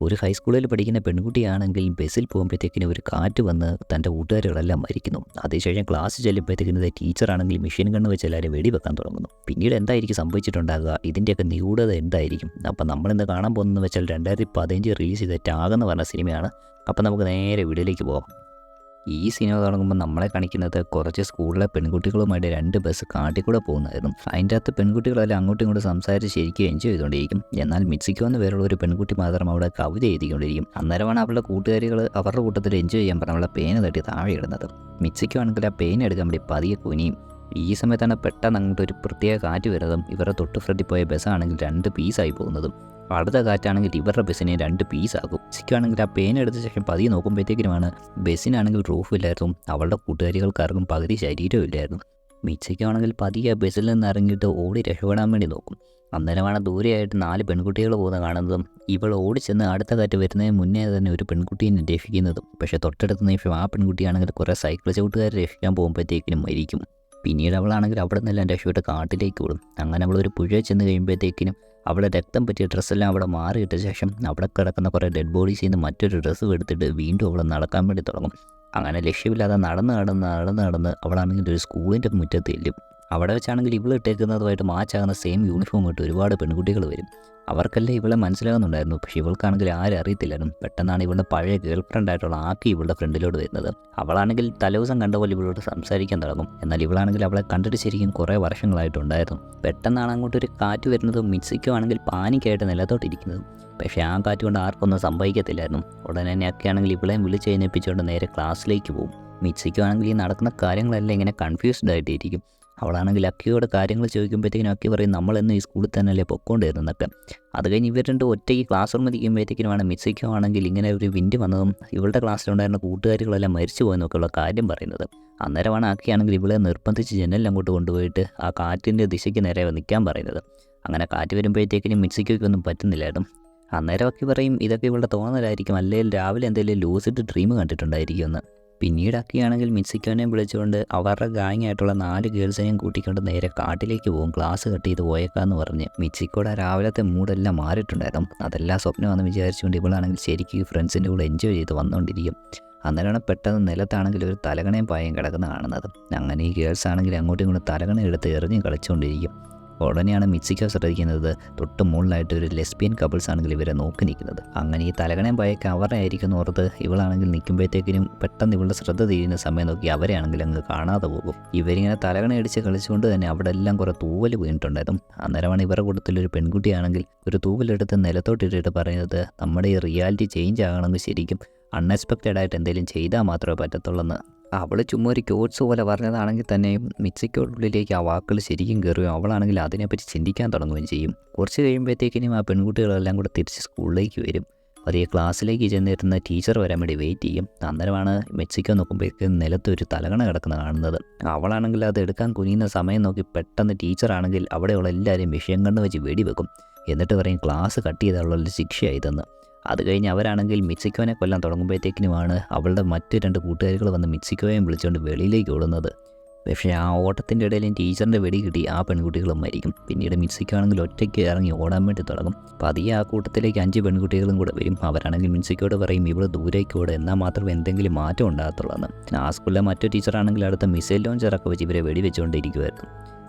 ഒരു ഹൈസ്കൂളിൽ പഠിക്കുന്ന പെൺകുട്ടിയാണെങ്കിൽ ബസ്സിൽ പോകുമ്പോഴത്തേക്കിനും ഒരു കാറ്റ് വന്ന് തൻ്റെ കൂട്ടുകാരികളെല്ലാം മരിക്കുന്നു. അതിനുശേഷം ക്ലാസ് ചെല്ലുമ്പോഴത്തേക്കിനും ടീച്ചറാണെങ്കിൽ മെഷീൻ ഗണ്ണ് വെച്ച് എല്ലാവരും വെടിവെക്കാൻ തുടങ്ങുന്നു. പിന്നീട് എന്തായിരിക്കും സംഭവിച്ചിട്ടുണ്ടാകുക? ഇതിൻ്റെയൊക്കെ നിഗൂഢത എന്തായിരിക്കും? അപ്പം നമ്മളിന്ന് കാണാൻ പോകുന്നതെന്ന് വെച്ചാൽ 2015 റിലീസ് ചെയ്ത ടാഗ് എന്ന് പറഞ്ഞ സിനിമയാണ്. അപ്പം നമുക്ക് നേരെ വീഡിയോയിലേക്ക് പോകാം. ഈ സിനിമ തുടങ്ങുമ്പോൾ നമ്മളെ കാണിക്കുന്നത് കുറച്ച് സ്കൂളിലെ പെൺകുട്ടികളുമായിട്ട് 2 ബസ് കാട്ടിൽ കൂടെ പോകുന്നതായിരുന്നു. അതിൻ്റെ അകത്ത് പെൺകുട്ടികളെല്ലാം അങ്ങോട്ടും ഇങ്ങോട്ടും സംസാരിച്ച് ശരിക്കും എൻജോയ് ചെയ്തുകൊണ്ടിരിക്കും. എന്നാൽ മിറ്റ്സിക്കോ എന്ന പേരുള്ള ഒരു പെൺകുട്ടി മാത്രം അവിടെ കവിത എഴുതിക്കൊണ്ടിരിക്കും. അന്നേരമാണ് അവളുടെ കൂട്ടുകാരികൾ അവരുടെ കൂട്ടത്തിൽ എൻജോയ് ചെയ്യാൻ പറഞ്ഞ അവളെ പേന തട്ടി താഴെ ഇടുന്നത്. മിറ്റ്സിക്കോ ആണെങ്കിൽ ആ പേന എടുക്കാൻ വേണ്ടി പതിയെ കുനിയും. ഈ സമയത്താണ് പെട്ടെന്ന് അങ്ങോട്ട് ഒരു പ്രത്യേക കാറ്റ് വരുന്നതും ഇവരുടെ തൊട്ട് ഫ്രണ്ടിൽ പോയ ബസ്സാണെങ്കിൽ 2 പീസായി പോകുന്നതും. അടുത്ത കാറ്റാണെങ്കിൽ ഇവരുടെ ബസ്സിനെ 2 പീസാക്കും. മിറ്റ്സിക്കോയാണെങ്കിൽ ആ പേന എടുത്ത ശേഷം പതിയെ നോക്കുമ്പോഴത്തേക്കിനുമാണ് ബസ്സിനാണെങ്കിൽ റൂഫില്ലായിരുന്നു. അവളുടെ കൂട്ടുകാരികൾക്കാർക്കും പകുതി ശരീരവും ഇല്ലായിരുന്നു. മിറ്റ്സിക്കോയാണെങ്കിൽ പതിയെ ബസ്സിൽ നിന്ന് ഇറങ്ങിയിട്ട് ഓടി രക്ഷപ്പെടാൻ വേണ്ടി നോക്കും. അന്നേരമാണ് ദൂരെയായിട്ട് 4 പെൺകുട്ടികൾ പോകുന്നത് കാണുന്നതും ഇവൾ ഓടിച്ചെന്ന് അടുത്ത കാറ്റ് വരുന്നതിന് മുന്നേ തന്നെ ഒരു പെൺകുട്ടിയെ രക്ഷിക്കുന്നതും. പക്ഷേ തൊട്ടടുത്ത നിമിഷം ആ പെൺകുട്ടിയാണെങ്കിൽ കുറേ സൈക്കിൾ ചവിട്ടുകാരെ രക്ഷിക്കാൻ പോകുമ്പോഴത്തേക്കിനും മരിക്കും. പിന്നീട് അവളാണെങ്കിൽ അവിടെ നിന്നെല്ലാം രക്ഷപ്പെട്ട് കാട്ടിലേക്ക് ഓടും. അങ്ങനെ അവൾ ഒരു പുഴ ചെന്ന് കഴിയുമ്പോഴത്തേക്കിനും അവിടെ രക്തം പറ്റിയ ഡ്രസ്സെല്ലാം അവിടെ മാറിയിട്ട ശേഷം അവിടെ കിടക്കുന്ന കുറേ ഡെഡ് ബോഡീസിൽ നിന്ന് മറ്റൊരു ഡ്രസ്സ് എടുത്തിട്ട് വീണ്ടും അവൾ നടക്കാൻ വേണ്ടി തുടങ്ങും. അങ്ങനെ ലക്ഷ്യമില്ലാതെ നടന്ന് അവളാണെങ്കിൽ ഒരു സ്കൂളിൻ്റെ മുറ്റത്ത് ചെല്ലും. അവിടെ വെച്ചാണെങ്കിൽ ഇവൾ ഇട്ടേക്കുന്നതുമായിട്ട് മാച്ചാകുന്ന സെയിം യൂണിഫോം ഇട്ട് ഒരുപാട് പെൺകുട്ടികൾ വരും. അവർക്കെല്ലാം ഇവളെ മനസ്സിലാകുന്നുണ്ടായിരുന്നു. പക്ഷേ ഇവൾക്കാണെങ്കിൽ ആരും അറിയത്തില്ലായിരുന്നു. പെട്ടെന്നാണ് ഇവളുടെ പഴയ ഗേൾ ഫ്രണ്ടായിട്ടുള്ള ആക്കി ഇവളുടെ ഫ്രണ്ടിലോട്ട് വരുന്നത്. അവളാണെങ്കിൽ തലേദിവസം കണ്ട പോലെ ഇവളോട് സംസാരിക്കാൻ തുടങ്ങും. എന്നാൽ ഇവളാണെങ്കിൽ അവളെ കണ്ടിട്ട് ശരിക്കും കുറേ വർഷങ്ങളായിട്ടുണ്ടായിരുന്നു. പെട്ടെന്നാണ് അങ്ങോട്ടൊരു കാറ്റ് വരുന്നതും മിറ്റ്സിക്കോ ആണെങ്കിൽ പാനിക്കായിട്ട് നിലത്തോട്ടിരിക്കുന്നതും. പക്ഷേ ആ കാറ്റ് കൊണ്ട് ആർക്കൊന്നും സംഭവിക്കത്തില്ലായിരുന്നു. ഉടനെ തന്നെ അക്കയാണെങ്കിൽ ഇവളെയും വിളിച്ച് എഴുന്നേൽപ്പിച്ചുകൊണ്ട് നേരെ ക്ലാസ്സിലേക്ക് പോകും. മിറ്റ്സിക്കോ ആണെങ്കിൽ ഈ നടക്കുന്ന കാര്യങ്ങളെല്ലാം ഇങ്ങനെ കൺഫ്യൂസ്ഡ് ആയിട്ടിരിക്കും. അവളാണെങ്കിൽ അക്കിയോട് കാര്യങ്ങൾ ചോദിക്കുമ്പോഴത്തേക്കിനും അക്കി പറയും നമ്മളെന്നും ഈ സ്കൂളിൽ തന്നെയല്ലേ പൊക്കോണ്ടിരുന്നൊക്കെ. അത് കഴിഞ്ഞ് ഇവർ 2 ഒറ്റയ്ക്ക് ക്ലാസ് റൂമിൽ ഇരിക്കുമ്പോഴത്തേക്കിനുമാണ് മിറ്റ്സിക്കോ ആണെങ്കിൽ ഇങ്ങനെ ഒരു വിൻഡ് വന്നതും ഇവളുടെ ക്ലാസ്സിലുണ്ടായിരുന്ന കൂട്ടുകാരികളെല്ലാം മരിച്ചു പോയെന്നൊക്കെയുള്ള കാര്യം പറയുന്നത്. അന്നേരമാണ് അക്കിയാണെങ്കിൽ ഇവളെ നിർബന്ധിച്ച് ജനലിൽ അങ്ങോട്ട് കൊണ്ടുപോയിട്ട് ആ കാറ്റിൻ്റെ ദിശയ്ക്ക് നേരെ നിൽക്കാൻ പറയുന്നത്. അങ്ങനെ കാറ്റ് വരുമ്പോഴത്തേക്കിനും മിറ്റ്സിക്കോയ്ക്കൊന്നും പറ്റുന്നില്ലായിരുന്നു. അന്നേരം അക്കി പറയും ഇതൊക്കെ ഇവളുടെ തോന്നലായിരിക്കും, അല്ലെങ്കിൽ രാവിലെ എന്തെങ്കിലും ലൂസിഡ് ഡ്രീം കണ്ടിട്ടുണ്ടായിരിക്കുമെന്ന്. പിന്നീട് അക്കിയാണെങ്കിൽ മിറ്റ്സിക്കോനെ വിളിച്ചുകൊണ്ട് അവരുടെ ഗാങ് ആയിട്ടുള്ള 4 ഗേൾസിനെയും കൂട്ടിക്കൊണ്ട് നേരെ കാട്ടിലേക്ക് പോകും. ക്ലാസ് കട്ട് ചെയ്ത് പോയേക്കാന്ന് പറഞ്ഞ്. മിറ്റ്സിക്കോടെ രാവിലത്തെ മൂടെല്ലാം മാറിയിട്ടുണ്ടായിരുന്നു. അതെല്ലാം സ്വപ്നമാണെന്ന് വിചാരിച്ചുകൊണ്ട് ഇവളാണെങ്കിൽ ശരിക്കും ഫ്രണ്ട്സിൻ്റെ കൂടെ എൻജോയ് ചെയ്ത് വന്നുകൊണ്ടിരിക്കും. അന്നേരമാണ് പെട്ടെന്ന് നിലത്താണെങ്കിൽ ഒരു തലകണയും പായം കിടക്കുന്ന കാണുന്നത്. അങ്ങനെ ഈ ഗേൾസ് ആണെങ്കിൽ അങ്ങോട്ടും ഇങ്ങോട്ടും തലകണ എടുത്ത് എറിഞ്ഞ് കളിച്ചുകൊണ്ടിരിക്കും. ഉടനെയാണ് മിറ്റ്സിക്കോ ശ്രദ്ധിക്കുന്നത് തൊട്ട് മുകളിലായിട്ട് ഒരു ലെസ്ബിയൻ കപ്പിൾസ് ആണെങ്കിൽ ഇവരെ നോക്കി നിൽക്കുന്നത്. അങ്ങനെ ഈ തലകണയും പായൊക്കെ അവരുടെ ആയിരിക്കും ഓർത്ത് ഇവളാണെങ്കിൽ നിൽക്കുമ്പോഴത്തേക്കിനും പെട്ടെന്ന് ഇവളുടെ ശ്രദ്ധ തിരിയുന്ന സമയം നോക്കി അവരെ ആണെങ്കിൽ അങ്ങ് കാണാതെ പോകും. ഇവരിങ്ങനെ തലകണ അടിച്ച് കളിച്ചുകൊണ്ട് തന്നെ അവിടെ എല്ലാം കുറേ തൂവൽ വീണിട്ടുണ്ടായിരുന്നു. അന്നേരമാണ് ഇവരുടെ കൂട്ടത്തിലൊരു പെൺകുട്ടിയാണെങ്കിൽ ഒരു തൂവലെടുത്ത് നിലത്തോട്ടിട്ടിട്ട് പറയുന്നത് നമ്മുടെ ഈ റിയാലിറ്റി ചേഞ്ച് ആകണമെങ്കിൽ ശരിക്കും അൺഎക്സ്പെക്റ്റഡ് ആയിട്ട് എന്തെങ്കിലും ചെയ്താൽ മാത്രമേ പറ്റത്തുള്ളൂ. അവൾ ചുമ്മാ ഒരു കോട്സ് പോലെ പറഞ്ഞതാണെങ്കിൽ തന്നെയും മിറ്റ്സിക്കോടുള്ളിലേക്ക് ആ വാക്കുകൾ ശരിക്കും കയറുകയും അവളാണെങ്കിൽ അതിനെപ്പറ്റി ചിന്തിക്കാൻ തുടങ്ങുകയും ചെയ്യും. കുറച്ച് കഴിയുമ്പോഴത്തേക്കിനും ആ പെൺകുട്ടികളെല്ലാം കൂടെ തിരിച്ച് സ്കൂളിലേക്ക് വരും. വലിയ ക്ലാസ്സിലേക്ക് ചെന്നിരുന്ന ടീച്ചർ വരാൻ വേണ്ടി വെയിറ്റ് ചെയ്യും. അന്നേരമാണ് മെക്സിക്കോ നോക്കുമ്പോഴേക്കും നിലത്ത് ഒരു തലകണ കിടക്കുന്ന കാണുന്നത്. അവളാണെങ്കിൽ അത് എടുക്കാൻ കുനിയുന്ന സമയം നോക്കി പെട്ടെന്ന് ടീച്ചറാണെങ്കിൽ അവിടെയുള്ള എല്ലാവരെയും വിഷയം കണ്ണ് വെച്ച് വെടിവെക്കും. എന്നിട്ട് പറയും ക്ലാസ് കട്ട് ചെയ്തുള്ള ശിക്ഷയായതെന്ന്. അത് കഴിഞ്ഞ് അവരാണെങ്കിൽ മിറ്റ്സിക്കോനെ കൊല്ലാൻ തുടങ്ങുമ്പോഴത്തേക്കിനുമാണ് അവളുടെ മറ്റ് 2 കൂട്ടുകാരികൾ വന്ന് മിറ്റ്സിക്കോയെയും വിളിച്ചുകൊണ്ട് വെളിയിലേക്ക് ഓടുന്നത്. പക്ഷേ ആ ഓട്ടത്തിൻ്റെ ഇടയിലും ടീച്ചറിൻ്റെ വെടി കിട്ടി ആ പെൺകുട്ടികളും മരിക്കും. പിന്നീട് മിറ്റ്സിക്കോ ആണെങ്കിൽ ഒറ്റയ്ക്ക് ഇറങ്ങി ഓടാൻ വേണ്ടി തുടങ്ങും. പതിയെ ആ കൂട്ടത്തിലേക്ക് 5 പെൺകുട്ടികളും കൂടെ വരും. അവരാണെങ്കിൽ മിറ്റ്സിക്കോയോട് പറയും ഇവിടെ ദൂരേക്ക് ഓടുക, എന്നാൽ മാത്രമേ എന്തെങ്കിലും മാറ്റം ഉണ്ടാകത്തുള്ളൂ. ആ സ്കൂളിലെ മറ്റു ടീച്ചറാണെങ്കിൽ അടുത്ത മിസൈൽ ലോഞ്ചറൊക്കെ വെച്ച് ഇവരെ വെടിവെച്ചുകൊണ്ടിരിക്കുമായിരുന്നു.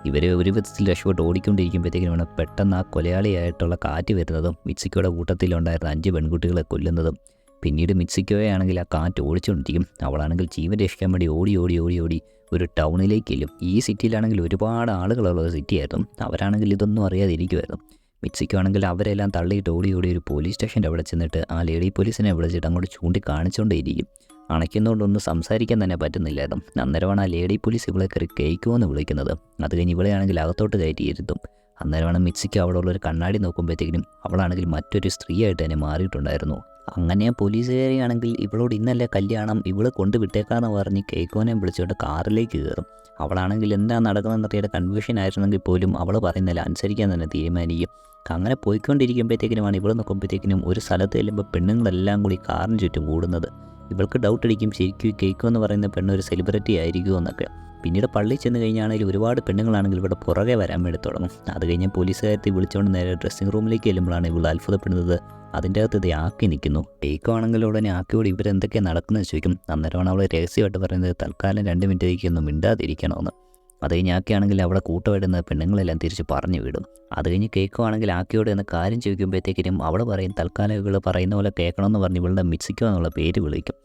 ഇവർ ഒരു വിധത്തിൽ രക്ഷപ്പെട്ട് ഓടിക്കൊണ്ടിരിക്കുമ്പോഴത്തേക്കിനുമാണ് പെട്ടെന്ന് ആ കൊലയാളിയായിട്ടുള്ള കാറ്റ് വരുന്നതും മിറ്റ്സിക്കോയുടെ കൂട്ടത്തിലുണ്ടായിരുന്ന 5 പെൺകുട്ടികളെ കൊല്ലുന്നതും. പിന്നീട് മിറ്റ്സിക്കോയെ ആണെങ്കിൽ ആ കാറ്റ് ഓടിച്ചുകൊണ്ടിരിക്കും. അവളാണെങ്കിൽ ജീവൻ രക്ഷിക്കാൻ വേണ്ടി ഓടി ഒരു ടൗണിലേക്ക് ചെല്ലും. ഈ സിറ്റിയിലാണെങ്കിൽ ഒരുപാട് ആളുകളുള്ള ഒരു സിറ്റിയായിരുന്നു. അവരാണെങ്കിൽ ഇതൊന്നും അറിയാതിരിക്കുമായിരുന്നു. മിറ്റ്സിക്കോ ആണെങ്കിൽ അവരെല്ലാം തള്ളിയിട്ട് ഓടി ഒരു പോലീസ് സ്റ്റേഷൻ്റെ അവിടെ ചെന്നിട്ട് ആ ലേഡി പോലീസിനെ വിളിച്ചിട്ട് അങ്ങോട്ട് ചൂണ്ടിക്കാണിച്ചുകൊണ്ടേയിരിക്കും. അണയ്ക്കുന്നതുകൊണ്ടൊന്നും സംസാരിക്കാൻ തന്നെ പറ്റുന്നില്ലായിരുന്നു. അന്നേരമാണ് ആ ലേഡി പോലീസ് ഇവളെ കയറി കേൾക്കുമോ എന്ന് വിളിക്കുന്നത്. അത് കഴിഞ്ഞ് ഇവളെയാണെങ്കിൽ അകത്തോട്ട് കയറ്റിയിരുത്തും. അന്നേരമാണ് മിറ്റ്സിക്കോ അവിടെ ഉള്ളൊരു കണ്ണാടി നോക്കുമ്പോഴത്തേക്കിനും അവളാണെങ്കിൽ മറ്റൊരു സ്ത്രീയായിട്ട് തന്നെ മാറിയിട്ടുണ്ടായിരുന്നു. അങ്ങനെ പോലീസുകാരിയാണെങ്കിൽ ഇവളോട് ഇന്നല്ലേ കല്യാണം, ഇവള് കൊണ്ടുവിട്ടേക്കാന്ന് പറഞ്ഞ് കേക്കോനെ വിളിച്ചുകൊണ്ട് കാറിലേക്ക് കയറും. അവളാണെങ്കിൽ എന്താ നടക്കുന്നതെന്നറിയാതെ കൺഫ്യൂഷൻ ആയിരുന്നെങ്കിൽ പോലും അവൾ പറയുന്നില്ല, അനുസരിക്കാൻ തന്നെ തീരുമാനിക്കും. അങ്ങനെ പോയിക്കൊണ്ടിരിക്കുമ്പോഴത്തേക്കിനുമാണ് ഇവൾ നോക്കുമ്പോഴത്തേക്കിനും ഒരു സ്ഥലത്ത് ചെല്ലുമ്പോൾ പെണ്ണുങ്ങളെല്ലാം കൂടി കാറിന് ചുറ്റും കൂടുന്നത്. ഇവൾക്ക് ഡൗട്ട് അടിക്കും ശരിക്കും കേക്കോ എന്ന് പറയുന്ന പെണ്ണൊരു സെലിബ്രിറ്റി ആയിരിക്കുമോ എന്നൊക്കെ. പിന്നീട് പള്ളിയിൽ ചെന്ന് കഴിഞ്ഞാണെങ്കിൽ ഒരുപാട് പെണ്ണുങ്ങളാണെങ്കിൽ ഇവിടെ പുറകെ വരാൻ വേണ്ടി തുടങ്ങും. അത് കഴിഞ്ഞ് പോലീസുകാരത്തെ വിളിച്ചുകൊണ്ട് നേരെ ഡ്രസ്സിംഗ് റൂമിലേക്ക് ചെല്ലുമ്പോഴാണ് ഇവൾ അത്ഭുതപ്പെടുന്നത്. അതിൻ്റെ അകത്ത് ഇത് ആക്കി നിൽക്കുന്നു. കേക്കോ ആണെങ്കിൽ ഉടനെ ആക്കിയോട് ഇവരെന്തൊക്കെയാണ് നടക്കുന്നത് ചോദിക്കും. അന്നേരമാണ് അവൾ രഹസ്യമായിട്ട് പറയുന്നത് തൽക്കാലം 2 മിനിറ്റേക്കൊന്നും മിണ്ടാതിരിക്കണമെന്ന്. അത് കഴിഞ്ഞ് ആക്കിയാണെങ്കിൽ അവിടെ കൂട്ടമായിടുന്ന പെണ്ണുങ്ങളെല്ലാം തിരിച്ച് പറഞ്ഞു വിടും. അത് കഴിഞ്ഞ് കേക്കോ ആണെങ്കിൽ ആക്കിയോട് എന്ന കാര്യം ചോദിക്കുമ്പോഴത്തേക്കിനും അവൾ പറയും തൽക്കാലം ഇവൾ പറയുന്ന പോലെ കേൾക്കണമെന്ന് പറഞ്ഞ് ഇവളുടെ മിക്സിക്കോ എന്നുള്ള പേര് വിളിക്കും.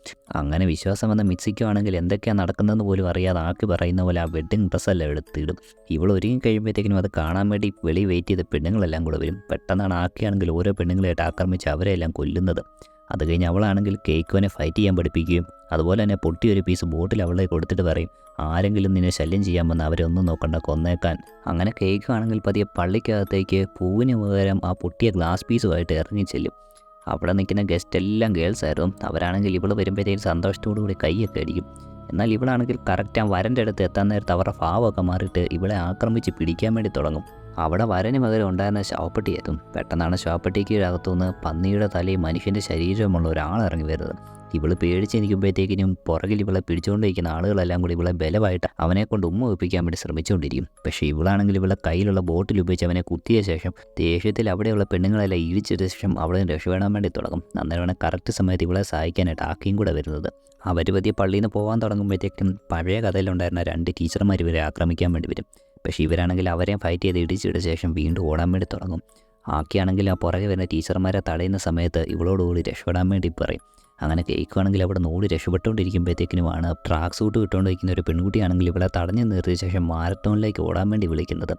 അങ്ങനെ വിശ്വാസം വന്ന മിക്സിക്കോ ആണെങ്കിൽ എന്തൊക്കെയാണ് നടക്കുന്നതെന്ന് പോലും അറിയാതെ ആക്കി പറയുന്ന പോലെ ആ വെഡ്ഡിങ് ഡ്രസ്സെല്ലാം എടുത്തിടും. ഇവൾ ഒരുങ്ങി കഴിയുമ്പോഴത്തേക്കിനും അത് കാണാൻ വേണ്ടി വെളി വെയിറ്റ് ചെയ്ത പെണ്ണുങ്ങളെല്ലാം കൂടെ വരും. പെട്ടെന്നാണ് ആക്കിയാണെങ്കിൽ ഓരോ പെണ്ണുങ്ങളായിട്ട് ആക്രമിച്ച് അവരെല്ലാം കൊല്ലുന്നത്. അത് കഴിഞ്ഞ് അവളാണെങ്കിൽ കേക്കോനെ ഫൈറ്റ് ചെയ്യാൻ പഠിപ്പിക്കുകയും അതുപോലെ തന്നെ പൊട്ടിയൊരു പീസ് ബോട്ടിൽ അവളെ കൊടുത്തിട്ട് പറയും ആരെങ്കിലും നിന്നെ ശല്യം ചെയ്യാൻ വന്ന് അവരെ ഒന്നും നോക്കണ്ട കൊന്നേക്കാൻ. അങ്ങനെ കേക്ക് ആണെങ്കിൽ പതിയെ പള്ളിക്കകത്തേക്ക് പൂവിന് പകരം ആ പൊട്ടിയ ഗ്ലാസ് പീസുമായിട്ട് ഇറങ്ങി ചെല്ലും. അവിടെ നിൽക്കുന്ന ഗസ്റ്റ് എല്ലാം ഗേൾസ് ആയിരുന്നു. അവരാണെങ്കിൽ ഇവൾ വരുമ്പോഴത്തേക്കും സന്തോഷത്തോടു കൂടി കൈയൊക്കെ അടിക്കും. എന്നാൽ ഇവളാണെങ്കിൽ കറക്റ്റ് ആ വരൻ്റെ അടുത്ത് എത്താൻ നേരത്ത് അവരുടെ ഭാവമൊക്കെ മാറിയിട്ട് ഇവളെ ആക്രമിച്ച് പിടിക്കാൻ വേണ്ടി തുടങ്ങും. അവിടെ വരന് പകരം ഉണ്ടായിരുന്ന ശവപ്പെട്ടിയായിരുന്നു. പെട്ടെന്നാണ് ശവപ്പെട്ടിക്ക് അകത്തുനിന്ന് പന്നിയുടെ തലയും മനുഷ്യൻ്റെ ശരീരമുള്ള ഒരാൾ ഇറങ്ങി വരുന്നത്. ഇവൾ പേടിച്ച് നിൽക്കുമ്പോഴത്തേക്കിനും പുറകിൽ ഇവളെ പിടിച്ചുകൊണ്ടിരിക്കുന്ന ആളുകളെല്ലാം കൂടി ഇവളെ ബലമായിട്ട് അവനെ കൊണ്ട് ഉമ്മ വെപ്പിക്കാൻ വേണ്ടി ശ്രമിച്ചുകൊണ്ടിരിക്കും. പക്ഷേ ഇവളാണെങ്കിൽ ഇവളെ കയ്യിലുള്ള ബോട്ടിൽ ഉപയോഗിച്ച് അവനെ കുത്തിയ ശേഷം ദേഷ്യത്തിൽ അവിടെയുള്ള പെണ്ണുങ്ങളെല്ലാം ഇഴിച്ചതിന് ശേഷം അവളെ രക്ഷപ്പെടാൻ വേണ്ടി തുടങ്ങും. അന്നേരമാണ് കറക്റ്റ് സമയത്ത് ഇവളെ സഹായിക്കാനായിട്ട് ആക്കിയും കൂടെ വരുന്നത്. അവർ പതിയെ പള്ളിയിൽ നിന്ന് പോകാൻ തുടങ്ങുമ്പോഴത്തേക്കും പഴയ കഥയിലുണ്ടായിരുന്ന 2 ടീച്ചർമാർ ഇവരെ ആക്രമിക്കാൻ വേണ്ടി വരും. പക്ഷേ ഇവരാണെങ്കിൽ അവരെയും ഫൈറ്റ് ചെയ്ത് ഇടിച്ചിട്ട ശേഷം വീണ്ടും ഓടാൻ വേണ്ടി തുടങ്ങും. ആക്കിയാണെങ്കിൽ ആ പുറകെ വരുന്ന ടീച്ചർമാരെ തടയുന്ന സമയത്ത് ഇവളോടുകൂടി രക്ഷപ്പെടാൻ വേണ്ടി പറയും. അങ്ങനെ കേൾക്കുവാണെങ്കിൽ അവിടെ ഓടി രക്ഷപ്പെട്ടുകൊണ്ടിരിക്കുമ്പോഴത്തേക്കിനുമാണ് ട്രാക്ക് സൂട്ട് ഇട്ടുകൊണ്ടിരിക്കുന്ന ഒരു പെൺകുട്ടിയാണെങ്കിൽ ഇവളെ തടഞ്ഞു നിർത്തിയ ശേഷം മാരത്തോണിലേക്ക് ഓടാൻ വേണ്ടി വിളിക്കുന്നത്.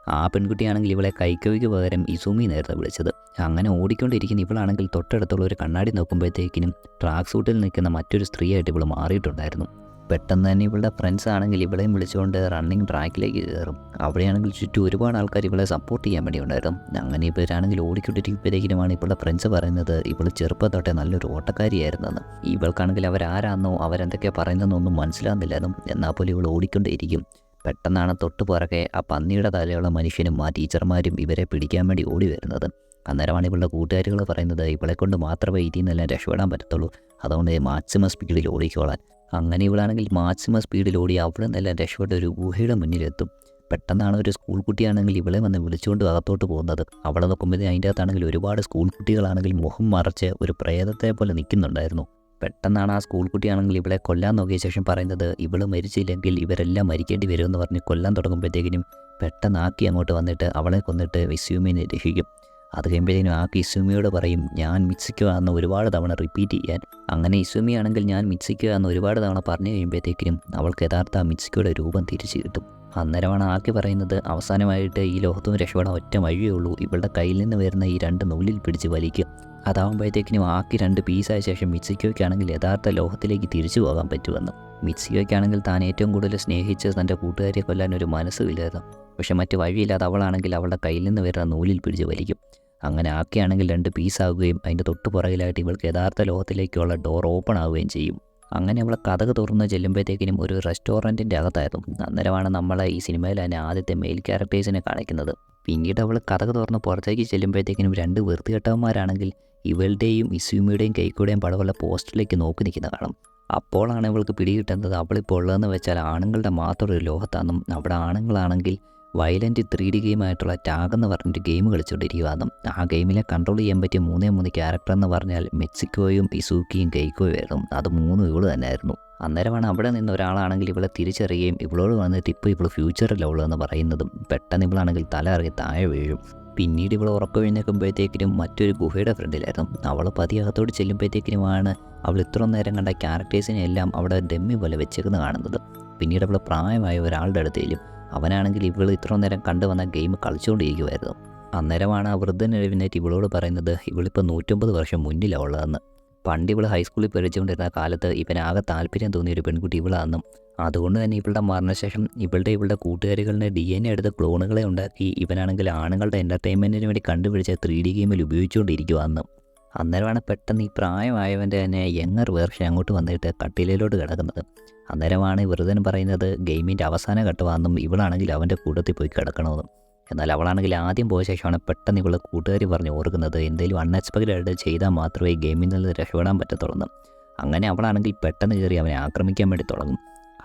ആ പെൺകുട്ടിയാണെങ്കിൽ ഇവളെ കൈക്കോയ്ക്ക് പകരം ഇസുമി നേരത്തെ വിളിച്ചത്. അങ്ങനെ ഓടിക്കൊണ്ടിരിക്കുന്ന ഇവളാണെങ്കിൽ തൊട്ടടുത്തുള്ള ഒരു കണ്ണാടി നോക്കുമ്പോഴത്തേക്കിനും ട്രാക്ക് സൂട്ടിൽ നിൽക്കുന്ന മറ്റൊരു സ്ത്രീയായിട്ട് ഇവൾ മാറിയിട്ടുണ്ടായിരുന്നു. പെട്ടെന്ന് തന്നെ ഇവളുടെ ഫ്രണ്ട്സ് ആണെങ്കിൽ ഇവളെയും വിളിച്ചുകൊണ്ട് റണ്ണിങ് ട്രാക്കിലേക്ക് കയറും. അവിടെയാണെങ്കിൽ ചുറ്റും ഒരുപാട് ആൾക്കാർ ഇവളെ സപ്പോർട്ട് ചെയ്യാൻ വേണ്ടി ഉണ്ടായിരുന്നു. അങ്ങനെ ഇവരാണെങ്കിൽ ഓടിക്കൊണ്ടിരിക്കുമ്പോഴത്തേക്കിനുമാണ് ഇവളുടെ ഫ്രണ്ട്സ് പറയുന്നത് ഇവൾ ചെറുപ്പം തൊട്ടേ നല്ലൊരു ഓട്ടക്കാരിയായിരുന്നെന്ന്. ഇവൾക്കാണെങ്കിൽ അവരാരാന്നോ അവരെന്തൊക്കെയാ പറയുന്നതെന്നൊന്നും മനസ്സിലാകുന്നില്ലായിരുന്നു. എന്നാൽ പോലും ഇവൾ ഓടിക്കൊണ്ടേയിരിക്കും. പെട്ടെന്നാണ് തൊട്ട് പുറകെ ആ പന്നിയുടെ തലയുള്ള മനുഷ്യനും ആ ടീച്ചർമാരും ഇവരെ പിടിക്കാൻ വേണ്ടി ഓടി വരുന്നത്. അന്നേരമാണ് ഇവളുടെ കൂട്ടുകാരികൾ പറയുന്നത് ഇവളെ കൊണ്ട് മാത്രമേ ഇതിൽ നിന്നെല്ലാം രക്ഷപ്പെടാൻ പറ്റത്തുള്ളൂ, അതുകൊണ്ട് മാക്സിമം സ്പീഡിൽ ഓടിക്കോളാൻ. അങ്ങനെ ഇവളാണെങ്കിൽ മാക്സിമം സ്പീഡിൽ ഓടി അവിടെ നിന്നെല്ലാം രക്ഷപ്പെട്ട ഒരു ഗുഹയുടെ മുന്നിലെത്തും. പെട്ടെന്നാണ് ഒരു സ്കൂൾ കുട്ടിയാണെങ്കിൽ ഇവളെ വന്ന് വിളിച്ചുകൊണ്ട് അകത്തോട്ട് പോകുന്നത്. അവിടെ നോക്കുമ്പോഴേ അതിൻ്റെ അകത്താണെങ്കിൽ ഒരുപാട് സ്കൂൾ കുട്ടികളാണെങ്കിൽ മുഖം മറച്ച് ഒരു പ്രേതത്തെ പോലെ നിൽക്കുന്നുണ്ടായിരുന്നു. പെട്ടെന്നാണ് ആ സ്കൂൾ കുട്ടിയാണെങ്കിൽ ഇവളെ കൊല്ലാൻ നോക്കിയ ശേഷം പറയുന്നത് ഇവൾ മരിച്ചില്ലെങ്കിൽ ഇവരെല്ലാം മരിക്കേണ്ടി വരുമെന്ന് പറഞ്ഞ് കൊല്ലാൻ തുടങ്ങുമ്പോഴത്തേക്കിനും പെട്ടെന്ന് ആക്കി അങ്ങോട്ട് വന്നിട്ട് അവളെ കൊന്നിട്ട് ഇസുമിനെ രക്ഷിക്കും. അത് കഴിയുമ്പോഴത്തേനും ആക്കി ഇസുമിയോട് പറയും ഞാൻ മിക്സിക്കോ എന്ന് ഒരുപാട് തവണ റിപ്പീറ്റ് ചെയ്യാൻ. അങ്ങനെ ഇസുമി ആണെങ്കിൽ ഞാൻ മിക്സിക്കോ എന്ന് ഒരുപാട് തവണ പറഞ്ഞു കഴിയുമ്പോഴത്തേക്കിനും അവൾക്ക് യഥാർത്ഥ മിക്സിക്കോയുടെ രൂപം തിരിച്ചു കിട്ടും. അന്നേരമാണ് ആക്കി പറയുന്നത് അവസാനമായിട്ട് ഈ ലോകത്തും രക്ഷപ്പെടാൻ ഒറ്റ വഴിയേ ഉള്ളൂ, ഇവളുടെ കയ്യിൽ നിന്ന് വരുന്ന ഈ 2 നൂലിൽ പിടിച്ച് വലിക്കും. അതാകുമ്പോഴത്തേക്കിനും ആക്കി 2 പീസായ ശേഷം മിക്സിക്കോയ്ക്കാണെങ്കിൽ യഥാർത്ഥ ലോകത്തിലേക്ക് തിരിച്ചു പോകാൻ പറ്റുമെന്ന്. മിക്സിക്കോയ്ക്കാണെങ്കിൽ താൻ ഏറ്റവും കൂടുതൽ സ്നേഹിച്ച് തൻ്റെ കൂട്ടുകാരിയെ കൊല്ലാൻ ഒരു മനസ്സുമില്ലായിരുന്നു. പക്ഷെ മറ്റു വഴിയില്ലാതെ അവളാണെങ്കിൽ അവളുടെ കയ്യിൽ നിന്ന് വരുന്ന നൂലിൽ പിടിച്ച് വലിക്കും. അങ്ങനെ ആക്കിയാണെങ്കിൽ 2 പീസാകുകയും അതിൻ്റെ തൊട്ട് പുറകിലായിട്ട് ഇവൾക്ക് യഥാർത്ഥ ലോകത്തിലേക്കുള്ള ഡോർ ഓപ്പൺ ആവുകയും ചെയ്യും. അങ്ങനെ അവളെ കഥക് തുറന്ന് ചെല്ലുമ്പോഴത്തേക്കിനും ഒരു റെസ്റ്റോറൻറ്റിൻ്റെ അകത്തായിരുന്നു. അന്നേരമാണ് നമ്മളെ ഈ സിനിമയിൽ തന്നെ ആദ്യത്തെ മെയിൽ ക്യാരക്ടേഴ്സിനെ കാണിക്കുന്നത്. പിന്നീട് അവൾ കഥക് തുറന്ന് പുറത്തേക്ക് ചെല്ലുമ്പോഴത്തേക്കിനും 2 വൃത്തികെട്ടവന്മാരാണെങ്കിൽ ഇവളുടെയും ഇസുമിയുടെയും കൈക്കൂടെയും പടവുള്ള പോസ്റ്ററിലേക്ക് നോക്കി നിൽക്കുന്ന കാണും. അപ്പോഴാണ് ഇവൾക്ക് പിടികിട്ടുന്നത് അവളിപ്പോൾ ഉള്ളതെന്ന് വെച്ചാൽ ആണുങ്ങളുടെ മാത്രം ഒരു ലോകത്താണെന്നും അവിടെ ആണുങ്ങളാണെങ്കിൽ വയലൻറ്റ് 3D ഗെയിമായിട്ടുള്ള ടാഗ് എന്ന് പറഞ്ഞിട്ട് ഗെയിം കളിച്ചുകൊണ്ടിരിക്കുകയാണെന്നും ആ ഗെയിമിലെ കൺട്രോൾ ചെയ്യാൻ പറ്റിയ 3 ക്യാരക്ടർ എന്ന് പറഞ്ഞാൽ മെക്സിക്കോയും ഇസൂക്കിയും കെയ്ക്കോയും ആയിരുന്നു. അത് 3 ഇവള് തന്നെയായിരുന്നു. അന്നേരമാണ് അവിടെ നിന്ന് ഒരാളാണെങ്കിൽ ഇവളെ തിരിച്ചറിയുകയും ഇവളോട് വന്നിട്ട് ഇപ്പോൾ ഇവൾ ഫ്യൂച്ചറിലുള്ളതെന്ന് പറയുന്നതും. പെട്ടെന്ന് ഇവളാണെങ്കിൽ തല ഇറങ്ങി താഴെ വീഴും. പിന്നീട് ഇവൾ ഉറക്കം എഴുന്നേൽക്കുമ്പോഴത്തേക്കിനും മറ്റൊരു ഗുഹയുടെ ഫ്രണ്ടിലായിരുന്നു. അവൾ പതിയകത്തോട് ചെല്ലുമ്പോഴത്തേക്കിനുമാണ് അവൾ ഇത്ര നേരം കണ്ട ക്യാരക്ടേഴ്സിനെ എല്ലാം അവിടെ ഡെമ്മി പോലെ വെച്ചേക്കുന്നത് കാണുന്നത്. പിന്നീട് അവൾ പ്രായമായ ഒരാളുടെ അടുത്തേലും അവനാണെങ്കിൽ ഇവൾ ഇത്ര നേരം കണ്ടുവന്ന ഗെയിം കളിച്ചുകൊണ്ടിരിക്കുമായിരുന്നു. അന്നേരമാണ് ആ വൃദ്ധൻ എഴുന്നേറ്റ് ഇവളോട് പറയുന്നത് ഇവളിപ്പോൾ 150 വർഷം മുന്നിലാണ് ഉള്ളതെന്ന്. പണ്ട് ഇവൾ ഹൈസ്കൂളിൽ പഠിച്ചുകൊണ്ടിരുന്ന കാലത്ത് ഇവനാകെ താല്പര്യം തോന്നിയൊരു പെൺകുട്ടി ഇവളാണെന്നും അതുകൊണ്ട് തന്നെ ഇവളുടെ മരണശേഷം ഇവളുടെ കൂട്ടുകാരികളുടെ DNA എടുത്ത ക്ലോണുകളെ ഉണ്ടാക്കി ഇവനാണെങ്കിൽ ആണുങ്ങളുടെ എൻ്റർടൈൻമെൻറ്റിന് വേണ്ടി കണ്ടുപിടിച്ച 3D ഗെയിമിൽ ഉപയോഗിച്ചുകൊണ്ടിരിക്കുവാന്നും. അന്നേരമാണ് പെട്ടെന്ന് ഈ പ്രായമായവൻ്റെ തന്നെ യങ്ങർ വേർഷൻ അങ്ങോട്ട് വന്നിട്ട് കട്ടിലയിലോട്ട് കിടക്കുന്നത്. അന്നേരമാണ് വൃദ്ധൻ പറയുന്നത് ഗെയിമിൻ്റെ അവസാന ഘട്ടമാണെന്നും ഇവളാണെങ്കിൽ അവൻ്റെ കൂട്ടത്തിൽ പോയി കിടക്കണമെന്നും. എന്നാൽ അവളാണെങ്കിൽ ആദ്യം പോയ ശേഷമാണ് പെട്ടെന്ന് ഇവളുടെ കൂട്ടുകാരി പറഞ്ഞ് ഓർക്കുന്നത് എന്തെങ്കിലും അൺഎക്സ്പെക്റ്റഡ് ആയിട്ട് ചെയ്താൽ മാത്രമേ ഗെയിമിൽ നിന്ന് രക്ഷപ്പെടാൻ പറ്റത്തുള്ളൂ. അങ്ങനെ അവളാണെങ്കിൽ പെട്ടെന്ന് കയറി അവനെ ആക്രമിക്കാൻ വേണ്ടി തുടങ്ങും.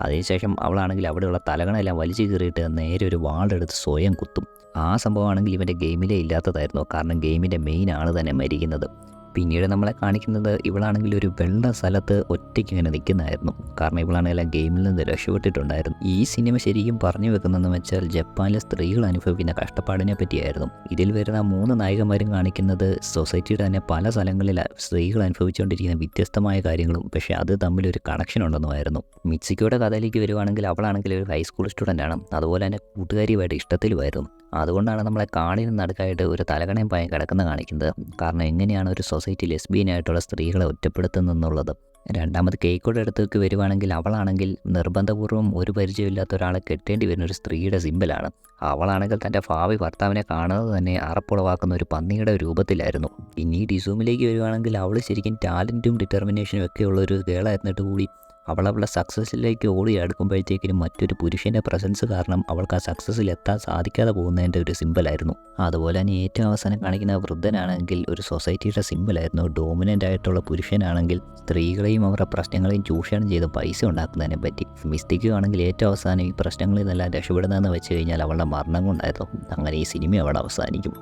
അതിനുശേഷം അവളാണെങ്കിൽ അവിടെയുള്ള തലകണമെല്ലാം വലിച്ചു കീറിയിട്ട് നേരെ ഒരു വാളെടുത്ത് സ്വയം കുത്തും. ആ സംഭവമാണെങ്കിൽ ഇവൻ്റെ ഗെയിമിലേ ഇല്ലാത്തതായിരുന്നു. കാരണം ഗെയിമിൻ്റെ മെയിൻ ആൾ തന്നെ മരിക്കുന്നത്. പിന്നീട് നമ്മളെ കാണിക്കുന്നത് ഇവളാണെങ്കിൽ ഒരു വെള്ള സ്ഥലത്ത് ഒറ്റയ്ക്ക് ഇങ്ങനെ നിൽക്കുന്നതായിരുന്നു. കാരണം ഇവളാണെങ്കിലും ഗെയിമിൽ നിന്ന് രക്ഷപ്പെട്ടിട്ടുണ്ടായിരുന്നു. ഈ സിനിമ ശരിക്കും പറഞ്ഞു വെക്കുന്നതെന്ന് വെച്ചാൽ ജപ്പാനിലെ സ്ത്രീകൾ അനുഭവിക്കുന്ന കഷ്ടപ്പാടിനെ പറ്റിയായിരുന്നു. ഇതിൽ വരുന്ന 3 നായികമാരും കാണിക്കുന്നത് സൊസൈറ്റിയുടെ തന്നെ പല സ്ഥലങ്ങളിൽ സ്ത്രീകൾ അനുഭവിച്ചുകൊണ്ടിരിക്കുന്ന വ്യത്യസ്തമായ കാര്യങ്ങളും, പക്ഷേ അത് തമ്മിലൊരു കണക്ഷൻ ഉണ്ടെന്നുമായിരുന്നു. മിത്സുക്കിയുടെ കഥയിലേക്ക് വരുവാണെങ്കിൽ അവളാണെങ്കിൽ ഒരു ഹൈസ്കൂൾ സ്റ്റുഡൻ്റാണ്. അതുപോലെ തന്നെ കൂട്ടുകാരിയുമായിട്ട് ഇഷ്ടത്തിലുമായിരുന്നു. അതുകൊണ്ടാണ് നമ്മളെ കാണിന് നടുക്കായിട്ട് ഒരു തലകണയും പായം കിടക്കുന്ന കാണിക്കുന്നത്. കാരണം എങ്ങനെയാണ് ഒരു സൊസൈറ്റി ലെസ്ബിയനായിട്ടുള്ള സ്ത്രീകളെ ഒറ്റപ്പെടുത്തുന്നെന്നുള്ളത്. രണ്ടാമത് കേക്കോടെ അടുത്തേക്ക് വരുവാണെങ്കിൽ അവളാണെങ്കിൽ നിർബന്ധപൂർവ്വം ഒരു പരിചയമില്ലാത്ത ഒരാളെ കെട്ടേണ്ടി വരുന്ന ഒരു സ്ത്രീയുടെ സിമ്പലാണ്. അവളാണെങ്കിൽ തൻ്റെ ഭാവി ഭർത്താവിനെ കാണുന്നത് തന്നെ അറപ്പുളവാക്കുന്ന ഒരു പന്നിയുടെ രൂപത്തിലായിരുന്നു. പിന്നീട് ഇസൂമിലേക്ക് വരുവാണെങ്കിൽ അവൾ ശരിക്കും ടാലൻറ്റും ഡിറ്റർമിനേഷനും ഒക്കെ ഉള്ള ഒരു ഗേളായിരുന്നിട്ട് കൂടി അവളുടെ സക്സസ്സിലേക്ക് ഓടി അടുക്കുമ്പോഴത്തേക്കിനും മറ്റൊരു പുരുഷൻ്റെ പ്രസൻസ് കാരണം അവൾക്ക് ആ സക്സസ്സിൽ എത്താൻ സാധിക്കാതെ പോകുന്നതിൻ്റെ ഒരു സിമ്പലായിരുന്നു. അതുപോലെ തന്നെ ഏറ്റവും അവസാനം കാണിക്കുന്ന വൃദ്ധനാണെങ്കിൽ ഒരു സൊസൈറ്റിയുടെ സിമ്പലായിരുന്നു. ഡോമിനൻ്റ് ആയിട്ടുള്ള പുരുഷനാണെങ്കിൽ സ്ത്രീകളെയും അവരുടെ പ്രശ്നങ്ങളെയും ചൂഷണം ചെയ്ത് പൈസ ഉണ്ടാക്കുന്നതിനെ പറ്റി. മിസ്റ്റിക്കും ആണെങ്കിൽ ഏറ്റവും അവസാനം ഈ പ്രശ്നങ്ങളിൽ നിന്നെല്ലാം രക്ഷപ്പെടുന്നതെന്ന് വെച്ച് കഴിഞ്ഞാൽ അവളുടെ മരണം കൊണ്ടായിരുന്നു. അങ്ങനെ ഈ സിനിമ അവിടെ അവസാനിക്കും.